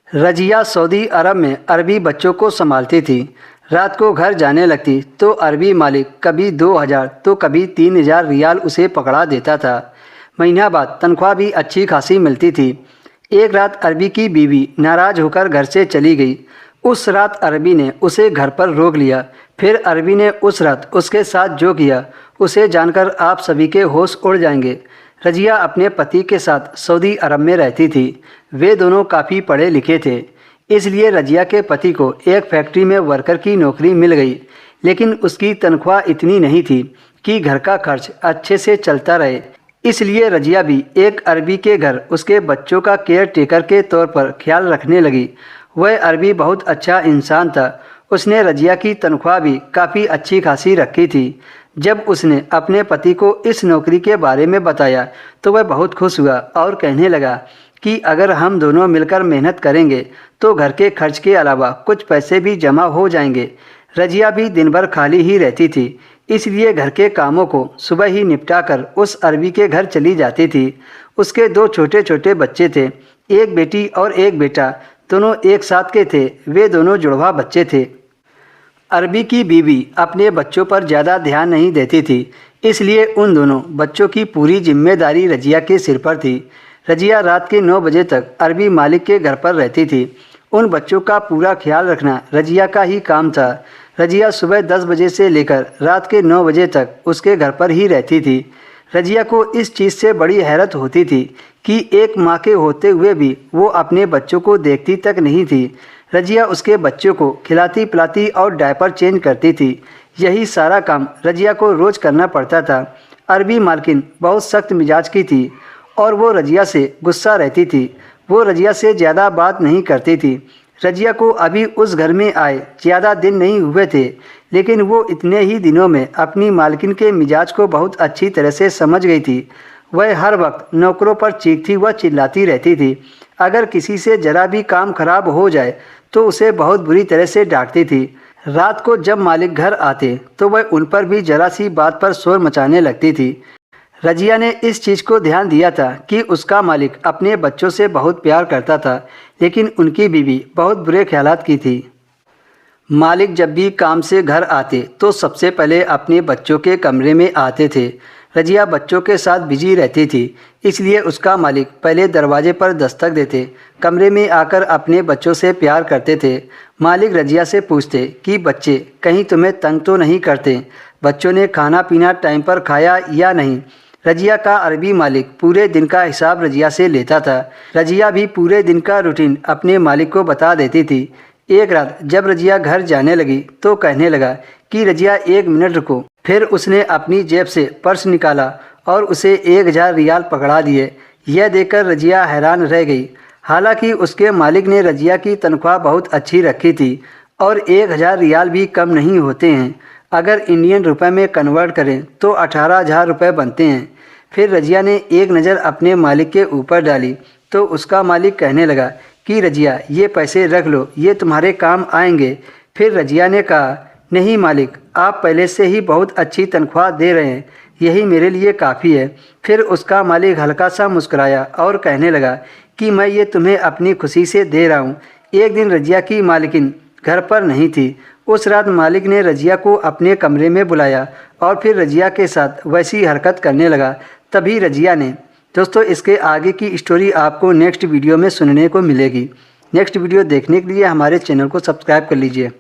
Razia Saudi अरब में अरबी बच्चों को संभालती थी। रात को घर जाने लगती तो अरबी मालिक कभी 2000 तो कभी 3000 रियाल उसे पकड़ा देता था। महीना बाद तनख्वाह भी अच्छी खासी मिलती थी। एक रात अरबी की बीवी नाराज़ होकर घर से चली गई। उस रात अरबी ने उसे घर पर रोक लिया। फिर अरबी ने उस रात उसके साथ जो किया उसे जानकर आप सभी के होश उड़ जाएंगे। रजिया अपने पति के साथ सऊदी अरब में रहती थी। वे दोनों काफ़ी पढ़े लिखे थे, इसलिए रजिया के पति को एक फैक्ट्री में वर्कर की नौकरी मिल गई। लेकिन उसकी तनख्वाह इतनी नहीं थी कि घर का खर्च अच्छे से चलता रहे। इसलिए रजिया भी एक अरबी के घर उसके बच्चों का केयर टेकर के तौर पर ख्याल रखने लगी। वह अरबी बहुत अच्छा इंसान था। उसने रजिया की तनख्वाह भी काफ़ी अच्छी खासी रखी थी। जब उसने अपने पति को इस नौकरी के बारे में बताया तो वह बहुत खुश हुआ और कहने लगा कि अगर हम दोनों मिलकर मेहनत करेंगे तो घर के खर्च के अलावा कुछ पैसे भी जमा हो जाएंगे। रजिया भी दिन भर खाली ही रहती थी, इसलिए घर के कामों को सुबह ही निपटा कर उस अरबी के घर चली जाती थी। उसके 2 छोटे छोटे बच्चे थे, एक बेटी और एक बेटा। दोनों एक साथ के थे। वे दोनों जुड़वा बच्चे थे। अरबी की बीवी अपने बच्चों पर ज़्यादा ध्यान नहीं देती थी, इसलिए उन दोनों बच्चों की पूरी जिम्मेदारी रजिया के सिर पर थी। रजिया रात के 9 बजे तक अरबी मालिक के घर पर रहती थी। उन बच्चों का पूरा ख्याल रखना रजिया का ही काम था। रजिया सुबह 10 बजे से लेकर रात के 9 बजे तक उसके घर पर ही रहती थी। रजिया को इस चीज़ से बड़ी हैरत होती थी कि एक माँ के होते हुए भी वो अपने बच्चों को देखती तक नहीं थी। रजिया उसके बच्चों को खिलाती पिलाती और डायपर चेंज करती थी। यही सारा काम रजिया को रोज़ करना पड़ता था। अरबी मालकिन बहुत सख्त मिजाज की थी और वो रजिया से गुस्सा रहती थी। वो रजिया से ज़्यादा बात नहीं करती थी। रजिया को अभी उस घर में आए ज़्यादा दिन नहीं हुए थे, लेकिन वो इतने ही दिनों में अपनी मालकिन के मिजाज को बहुत अच्छी तरह से समझ गई थी। वह हर वक्त नौकरों पर चीखती व चिल्लाती रहती थी। अगर किसी से ज़रा भी काम खराब हो जाए तो उसे बहुत बुरी तरह से डांटती थी। रात को जब मालिक घर आते तो वह उन पर भी ज़रा सी बात पर शोर मचाने लगती थी। रजिया ने इस चीज़ को ध्यान दिया था कि उसका मालिक अपने बच्चों से बहुत प्यार करता था, लेकिन उनकी बीवी बहुत बुरे ख्यालात की थी। मालिक जब भी काम से घर आते तो सबसे पहले अपने बच्चों के कमरे में आते थे। रजिया बच्चों के साथ बिजी रहती थी, इसलिए उसका मालिक पहले दरवाजे पर दस्तक देते, कमरे में आकर अपने बच्चों से प्यार करते थे। मालिक रजिया से पूछते कि बच्चे कहीं तुम्हें तंग तो नहीं करते, बच्चों ने खाना पीना टाइम पर खाया या नहीं। रजिया का अरबी मालिक पूरे दिन का हिसाब रजिया से लेता था। रजिया भी पूरे दिन का रूटीन अपने मालिक को बता देती थी। एक रात जब रजिया घर जाने लगी तो कहने लगा कि रजिया 1 मिनट रुको। फिर उसने अपनी जेब से पर्स निकाला और उसे 1000 रियाल पकड़ा दिए। यह देखकर रजिया हैरान रह गई। हालांकि उसके मालिक ने रजिया की तनख्वाह बहुत अच्छी रखी थी और 1000 रियाल भी कम नहीं होते हैं। अगर इंडियन रुपए में कन्वर्ट करें तो 18,000 रुपये बनते हैं। फिर रजिया ने एक नज़र अपने मालिक के ऊपर डाली तो उसका मालिक कहने लगा कि रजिया ये पैसे रख लो, ये तुम्हारे काम आएंगे। फिर रजिया ने कहा नहीं मालिक, आप पहले से ही बहुत अच्छी तनख्वाह दे रहे हैं, यही मेरे लिए काफ़ी है। फिर उसका मालिक हल्का सा मुस्कुराया और कहने लगा कि मैं ये तुम्हें अपनी खुशी से दे रहा हूँ। एक दिन रजिया की मालिकिन घर पर नहीं थी। उस रात मालिक ने रजिया को अपने कमरे में बुलाया और फिर रजिया के साथ वैसी हरकत करने लगा। तभी रजिया ने दोस्तों इसके आगे की स्टोरी आपको नेक्स्ट वीडियो में सुनने को मिलेगी। नेक्स्ट वीडियो देखने के लिए हमारे चैनल को सब्सक्राइब कर लीजिए।